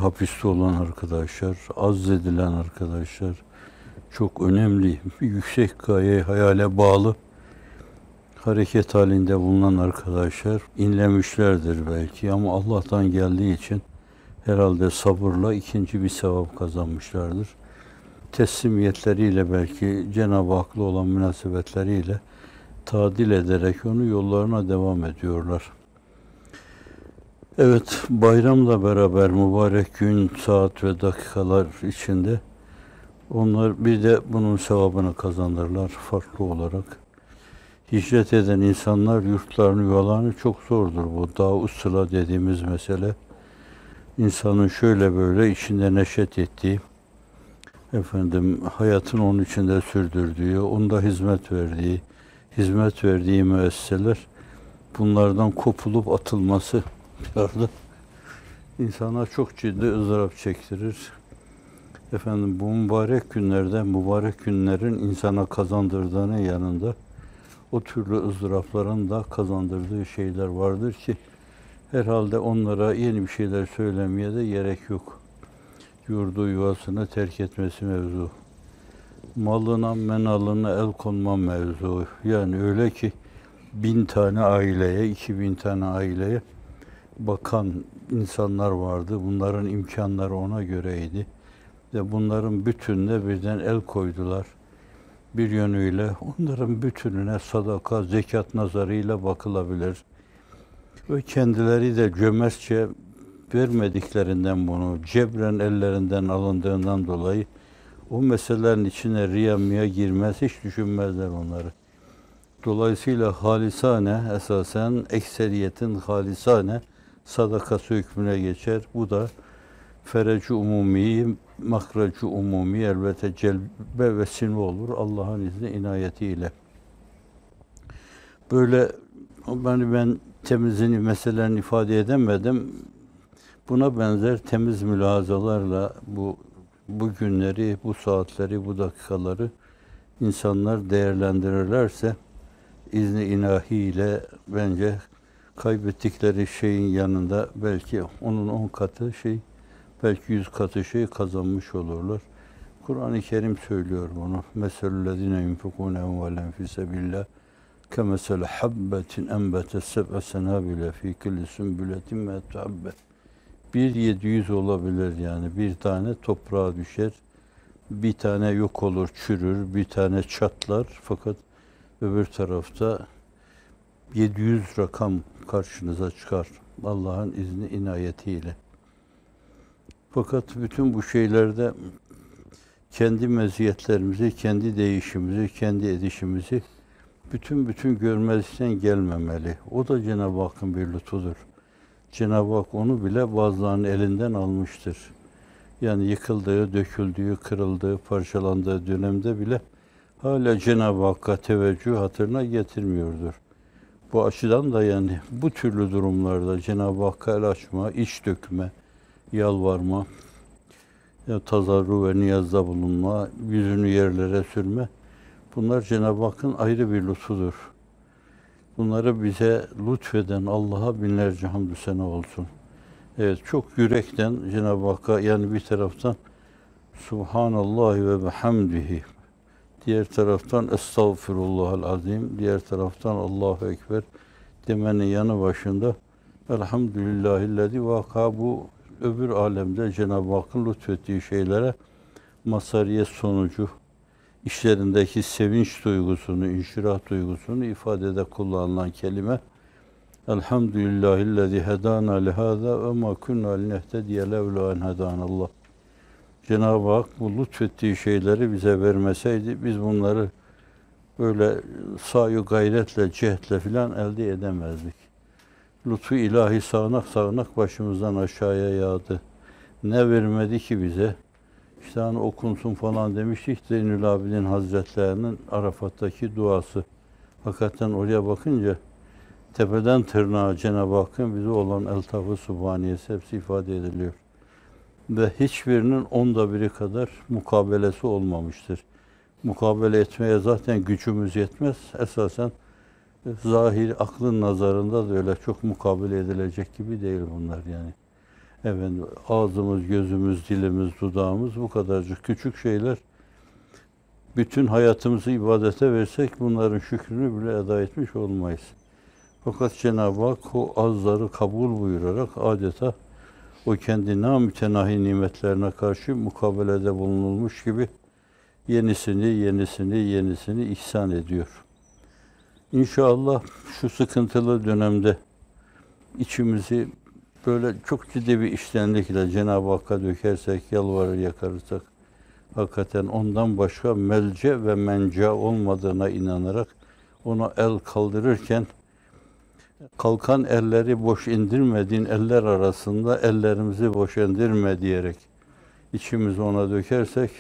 hapiste olan arkadaşlar, azledilen arkadaşlar, çok önemli, bir yüksek gaye, hayale bağlı hareket halinde bulunan arkadaşlar inlemişlerdir belki ama Allah'tan geldiği için herhalde sabırla ikinci bir sevap kazanmışlardır. Teslimiyetleriyle belki Cenab-ı Hak'la olan münasebetleriyle tadil ederek onu yollarına devam ediyorlar. Evet, bayramla beraber mübarek gün, saat ve dakikalar içinde onlar bir de bunun sevabını kazanırlar farklı olarak. Hicret eden insanlar yurtlarını, yuvalarını çok zordur bu. Dâ-u sıla dediğimiz mesele. İnsanın şöyle böyle içinde neşet ettiği, hayatın onun içinde sürdürdüğü, onda hizmet verdiği müesseseler, bunlardan kopulup atılması insana çok ciddi ızdırap çektirir. Bu mübarek günlerde, mübarek günlerin insana kazandırdığının yanında o türlü ızdırapların da kazandırdığı şeyler vardır ki herhalde onlara yeni bir şeyler söylemeye de gerek yok. Yurdu yuvasını terk etmesi mevzu. Malına, menalına el konma mevzu. Yani öyle ki 1000 tane aileye, 2000 tane aileye bakan insanlar vardı. Bunların imkanları ona göreydi. Ve bunların bütününe birden el koydular. Bir yönüyle onların bütününe sadaka, zekat nazarıyla bakılabilir. Ve kendileri de cömertçe vermediklerinden bunu, cebren ellerinden alındığından dolayı o meselelerin içine riyamaya girmez, hiç düşünmezler onları. Dolayısıyla halisane, esasen ekseriyetin halisane sadakası hükmüne geçer. Bu da fereci umumi, mahreci umumi elbette celbe vesile olur Allah'ın izni inayetiyle. Böyle ben temizliğini meselelerini ifade edemedim. Buna benzer temiz mülahazalarla bu günleri, bu saatleri, bu dakikaları insanlar değerlendirirlerse izni ilahiyle bence kaybettikleri şeyin yanında belki onun 10 katı belki 100 katı kazanmış olurlar. Kur'an-ı Kerim söylüyor bunu. Meselüllezine yunfikûne emvâlen fî sebillah kemesel habbetin enbete seb'e senâbile fî kulli sümbületin mi'etü habbe. 1-700 olabilir yani. Bir tane toprağa düşer, bir tane yok olur, çürür, bir tane çatlar. Fakat öbür tarafta 700 rakam karşınıza çıkar Allah'ın izni inayetiyle. Fakat bütün bu şeylerde kendi meziyetlerimizi, kendi değişimizi, kendi edişimizi bütün görmezlikten gelmemeli. O da Cenab-ı Hakk'ın bir lütfudur. Cenab-ı Hak onu bile bazılarının elinden almıştır. Yani yıkıldığı, döküldüğü, kırıldığı, parçalandığı dönemde bile hala Cenab-ı Hakk'a teveccüh hatırına getirmiyordur. Bu açıdan da yani bu türlü durumlarda Cenab-ı Hakk'a el açma, iç dökme, yalvarma, tazarru ve niyazda bulunma, yüzünü yerlere sürme, bunlar Cenab-ı Hakk'ın ayrı bir lütfudur. Bunları bize lütfeden Allah'a binlerce hamdü sena olsun. Evet, çok yürekten Cenab-ı Hakk'a, yani bir taraftan Subhanallah ve bihamdihi, diğer taraftan Estağfirullahal azim, diğer taraftan Allahu Ekber demenin yanı başında Elhamdülillahillezî vaka, bu öbür alemde Cenab-ı Hakk'ın lütfettiği şeylere mazhariyet sonucu işlerindeki sevinç duygusunu, inşirah duygusunu ifadede kullanılan kelime Elhamdülillahillezî hedâna lihâzâ ve mâ kunnâ linehtediye levlâ en hedânallah. Cenab-ı Hak bu lütfettiği şeyleri bize vermeseydi biz bunları böyle sahi gayretle, cehdle filan elde edemezdik. Lütfu ilahi sağanak sağanak başımızdan aşağıya yağdı. Ne vermedi ki bize? İşte hani okunsun falan demiştik. Zeynül Abidin Hazretlerinin Arafat'taki duası. Hakikaten oraya bakınca tepeden tırnağa Cenab-ı Hakk'ın bize olan eltafı subhaniyesi hepsi ifade ediliyor. Ve hiçbirinin 1/10 kadar mukabelesi olmamıştır. Mukabele etmeye zaten gücümüz yetmez. Esasen zahir aklın nazarında da öyle çok mukabele edilecek gibi değil bunlar yani. Efendim, ağzımız, gözümüz, dilimiz, dudağımız bu kadarcık küçük şeyler. Bütün hayatımızı ibadete versek bunların şükrünü bile eda etmiş olmayız. Fakat Cenab-ı Hak o azları kabul buyurarak adeta o kendi namütenahi nimetlerine karşı mukabelede bulunulmuş gibi yenisini ihsan ediyor. İnşallah şu sıkıntılı dönemde içimizi böyle çok ciddi bir içtenlikle Cenab-ı Hakk'a dökersek, yalvarır yakarırsak, hakikaten ondan başka melce ve menca olmadığına inanarak ona el kaldırırken kalkan elleri boş indirmediğin eller arasında ellerimizi boş indirme diyerek içimizi ona dökersek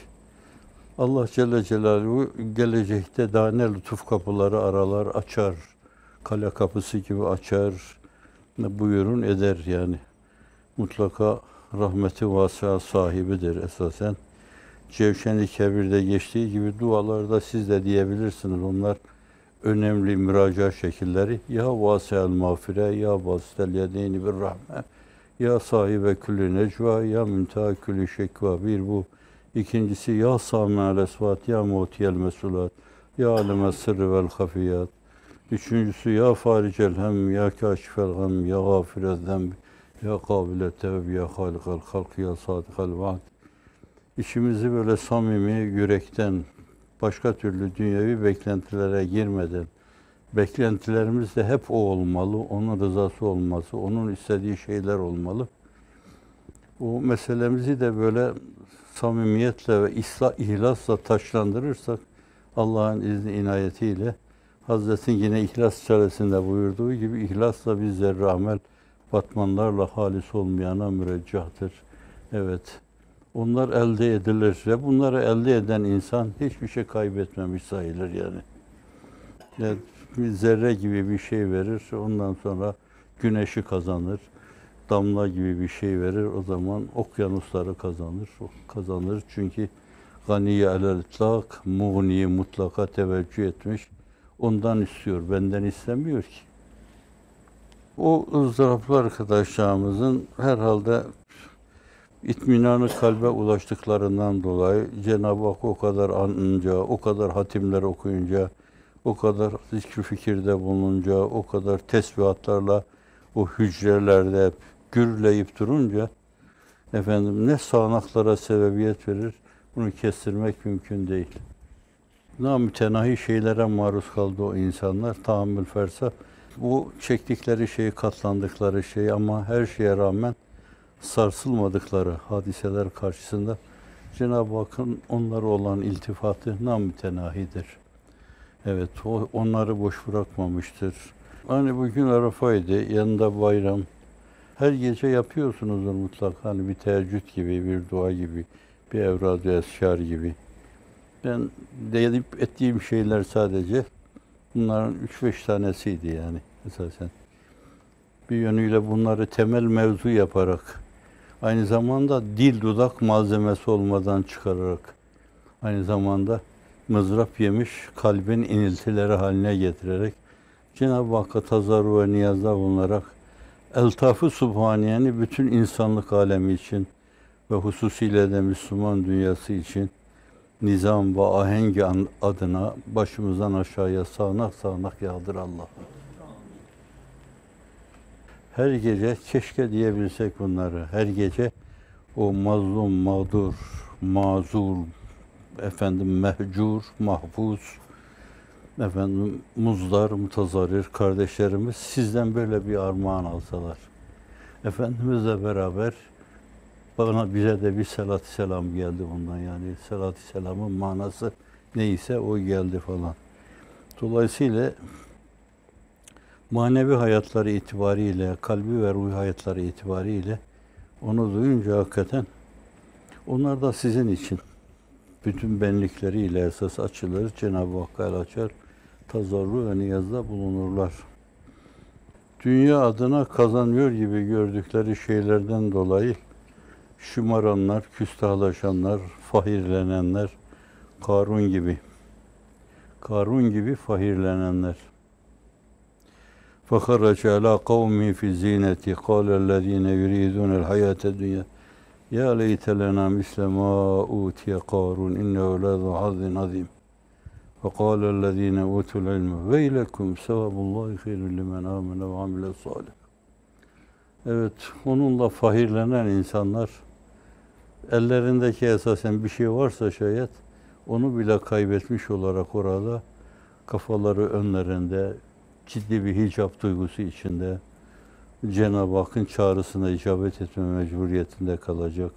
Allah Celle Celaluhu gelecekte daha ne lütuf kapıları aralar, açar. Kale kapısı gibi açar. Buyurun eder yani. Mutlaka rahmeti vasiha sahibidir esasen. Cevşen-i Kebir'de geçtiği gibi dualarda siz de diyebilirsiniz. Onlar önemli müracaat şekilleri. Ya vasi'el mağfire, ya basitel yedeyni bir rahme, ya sahibe külli necva, ya münteha külli şekva. Bir bu. İkincisi ya sami'al esvat, ya mu'tiyel mesulat, ya aleme sırrı vel hafiyat. Üçüncüsü ya faricel hem, ya kâşifel gam, ya gâfirel zemb, ya kâbile tevb, ya hâlikal halk, ya sâdikal vaad. İşimizi böyle samimi, yürekten, başka türlü dünyevi beklentilere girmeden, beklentilerimiz de hep o olmalı, onun rızası olması, onun istediği şeyler olmalı. O meselemizi de böyle samimiyetle ve ihlasla taşlandırırsak, Allah'ın izni inayetiyle, Hazretin yine İhlas Suresi'nde buyurduğu gibi, ihlasla bir zerre amel, batmanlarla halis olmayana müreccahtır. Evet. Onlar elde edilir ve bunları elde eden insan hiçbir şey kaybetmemiş sayılır yani. Yani bir zerre gibi bir şey verir, ondan sonra güneşi kazanır. Damla gibi bir şey verir, o zaman okyanusları kazanır. Çünkü ganiye alel itlak, muğniyi mutlaka teveccüh etmiş. Ondan istiyor, benden istemiyor ki. O ızdıraplı arkadaşlarımızın herhalde İtminanı kalbe ulaştıklarından dolayı Cenab-ı Hak o kadar anınca, o kadar hatimler okuyunca, o kadar zikr fikirde bulununca, o kadar tesbihatlarla o hücrelerde hep gürleyip durunca efendim ne sağanaklara sebebiyet verir, bunu kestirmek mümkün değil. Namütenahi şeylere maruz kaldı o insanlar, tahammül fersa. Bu çektikleri şey, katlandıkları şey ama her şeye rağmen sarsılmadıkları hadiseler karşısında Cenab-ı Hakk'ın onlara olan iltifatı namütenahidir. Evet, o onları boş bırakmamıştır. Hani bugün Arafa'ydı, yanında bayram. Her gece yapıyorsunuzdur mutlaka. Hani bir teheccüd gibi, bir dua gibi, bir evrad-ı eskar gibi. Ben deyip ettiğim şeyler sadece bunların 3-5 tanesiydi yani esasen. Bir yönüyle bunları temel mevzu yaparak, aynı zamanda dil dudak malzemesi olmadan çıkararak, aynı zamanda mızrap yemiş kalbin iniltileri haline getirerek, Cenab-ı Hakk'a tazarru ve niyazda bulunarak, eltaf-ı subhaniyeni bütün insanlık alemi için ve hususiyle de Müslüman dünyası için nizam ve ahengi adına başımızdan aşağıya sağanak sağanak yağdır Allah. Her gece keşke diyebilsek bunları. Her gece o mazlum, mağdur, mazur, efendim mehcur, mahpus, efendim muzdar, mutazarrir kardeşlerimiz sizden böyle bir armağan alsalar. Efendimizle beraber bize de bir salat-ı selam geldi ondan, yani salat-ı selamın manası neyse o geldi falan. Dolayısıyla manevi hayatları itibariyle, kalbi ve ruh hayatları itibariyle onu duyunca hakikaten onlar da sizin için bütün benlikleriyle esas açılır. Cenab-ı Hakk'a el açar, tazarru ve niyazda bulunurlar. Dünya adına kazanıyor gibi gördükleri şeylerden dolayı şımaranlar, küstahlaşanlar, fahirlenenler, Karun gibi fahirlenenler. فَخَرَجَ عَلَى قَوْمِهِ فِي الزِّينَةِ قَالَ الَّذ۪ينَ يُرِيدُونَ الْحَيَاةَ الدُّنْيَا يَا لَيْتَ لَنَا مِثْلَ مَا أُوتِيَ قَارُونَ إِنَّهُ لَذُو حَظٍّ عَظِيمٍ وَقَالَ الَّذ۪ينَ أُوتُوا الْعِلْمَ وَيْلَكُمْ ثَوَابُ اللّٰهِ خَيْرٌ لِمَنْ آمَنَ وَعَمِلَ صَالِحًا. Evet, onunla fahirlenen insanlar, ellerindeki esasen bir şey varsa şayet, onu bile kaybetmiş olarak orada, kafaları önlerinde, ciddi bir hicap duygusu içinde, Cenab-ı Hakk'ın çağrısına icabet etme mecburiyetinde kalacak.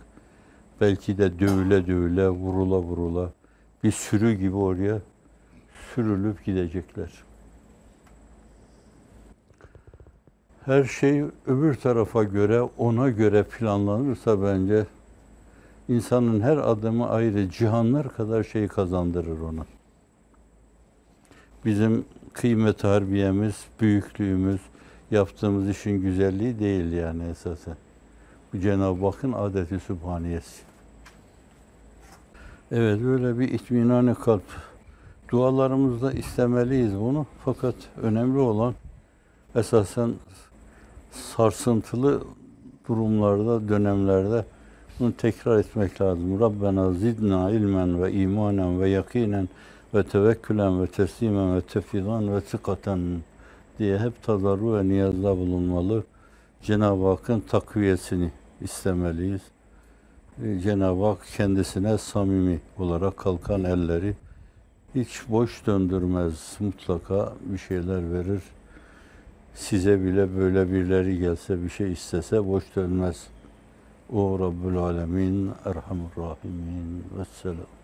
Belki de dövüle dövüle, vurula vurula, bir sürü gibi oraya sürülüp gidecekler. Her şey öbür tarafa göre, ona göre planlanırsa bence insanın her adımı ayrı, cihanlar kadar şey kazandırır ona. Bizim kıymet harbiyemiz, büyüklüğümüz, yaptığımız işin güzelliği değil yani esasen. Bu Cenab-ı Hakk'ın adeti sübhaniyesi. Evet, böyle bir itminane kalp. Dualarımızda istemeliyiz bunu. Fakat önemli olan esasen sarsıntılı durumlarda, dönemlerde bunu tekrar etmek lazım. Rabbena zidna ilmen ve imanen ve yakinen ve tevekkülen ve teslimen ve tefvidan ve sıkaten diye hep tazarru ve niyazda bulunmalı. Cenab-ı Hakk'ın takviyesini istemeliyiz. Cenab-ı Hak kendisine samimi olarak kalkan elleri hiç boş döndürmez. Mutlaka bir şeyler verir. Size bile böyle birileri gelse, bir şey istese boş dönmez. O Rabbül Alemin, Erhamur Rahimin. Vesselam.